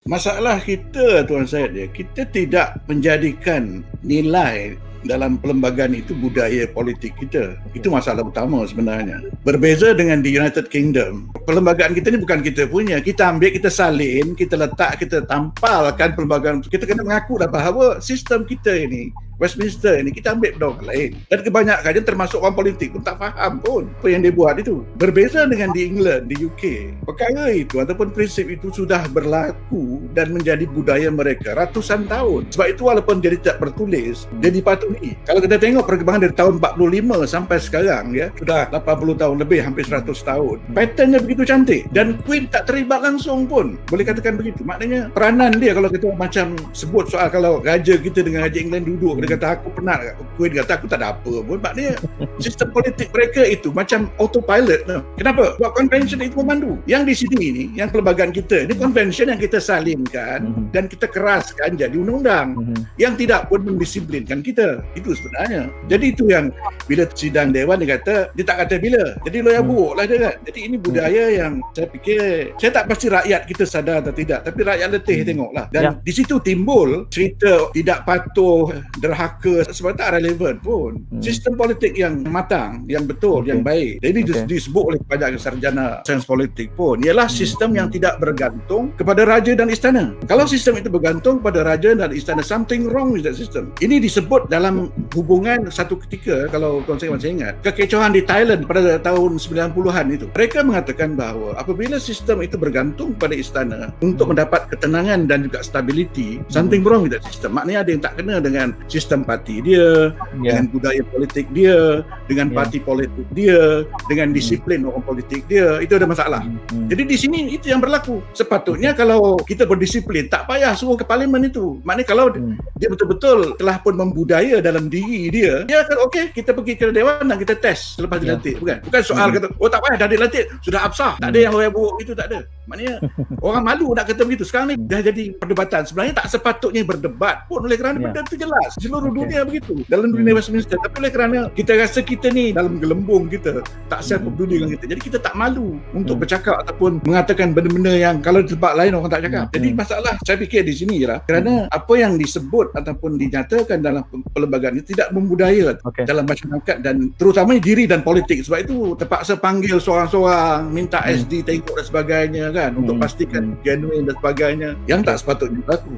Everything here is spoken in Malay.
Masalah kita, Tuan Syed, kita tidak menjadikan nilai dalam perlembagaan itu budaya politik kita. Itu masalah utama sebenarnya. Berbeza dengan di United Kingdom, perlembagaan kita ni bukan kita punya. Kita ambil, kita salin, kita letak, kita tampalkan perlembagaan. Kita kena mengaku dah bahawa sistem kita ini, Westminster ini, kita ambil dari orang lain. Dan kebanyakannya termasuk orang politik pun tak faham pun apa yang dia buat itu. Berbeza dengan di England, di UK, perkara itu ataupun prinsip itu sudah berlaku dan menjadi budaya mereka ratusan tahun. Sebab itu walaupun dia tidak bertulis, dia dipatuhi. Kalau kita tengok perkembangan dari tahun 45 sampai sekarang, ya, sudah 80 tahun lebih, hampir 100 tahun. Patternnya begitu cantik. Dan Queen tak terlibat langsung pun. Boleh katakan begitu. Maknanya peranan dia, kalau kita macam sebut soal kalau raja kita dengan raja England duduk, dia kata aku penat, Queen kata aku tak ada apa pun. Maknanya sistem politik mereka itu macam autopilot. Kenapa? Sebab convention itu memandu. Yang di sini ini, yang perlembagaan kita, ini convention yang kita salinkan dan kita keraskan jadi undang-undang yang tidak pun mendisiplinkan kita. Itu sebenarnya. Jadi itu yang bila sidang dewan dia kata, dia tak kata bila. Jadi lawyer buruk lah dia kan. Jadi ini budaya yang saya fikir, saya tak pasti rakyat kita sadar atau tidak, tapi rakyat letih tengoklah. Dan di situ timbul cerita tidak patuh, derhaka, sebab tak relevan pun. Sistem politik yang matang, yang betul, yang baik. Jadi disebut oleh banyak sarjana sains politik pun, ialah sistem yang tidak bergantung kepada raja dan istana. Kalau sistem itu bergantung pada raja dan istana, something wrong with that system. Ini disebut dalam hubungan satu ketika, kalau tuan saya masih ingat, kekecohan di Thailand pada tahun 90-an itu. Mereka mengatakan bahawa apabila sistem itu bergantung pada istana untuk mendapat ketenangan dan juga stability, something wrong with that system. Maknanya ada yang tak kena dengan sistem parti dia, dengan budaya politik dia, dengan parti politik dia, dengan disiplin orang politik dia. Itu ada masalah. Jadi di sini itu yang berlaku. Sepatutnya kalau kita berdisiplin, tak payah suruh ke parlimen itu. Maknanya kalau dia betul-betul telah pun membudaya dalam diri dia, dia akan okey, kita pergi ke dewan dan kita test selepas dilantik. Bukan soal kata, oh tak payah dah dilantik, sudah absah. Tak ada yang lawyer buruk itu, tak ada. Maknanya orang malu nak kata begitu. Sekarang ni dah jadi perdebatan. Sebenarnya tak sepatutnya berdebat pun, oleh kerana benda itu jelas. Seluruh dunia begitu. Dalam dunia Westminster. Tapi oleh kerana kita rasa kita ni dalam gelembung kita, tak siapa peduli dengan kita. Jadi kita tak malu untuk bercakap ataupun mengatakan benda-benda yang kalau di tempat lain orang tak cakap. Jadi masalah saya fikir di sini ialah kerana apa yang disebut ataupun dinyatakan dalam perlembagaan ini tidak membudaya dalam masyarakat dan terutamanya diri dan politik. Sebab itu terpaksa panggil seorang-seorang, minta SD tengok dan sebagainya kan, untuk pastikan genuine dan sebagainya, yang tak sepatutnya berlaku.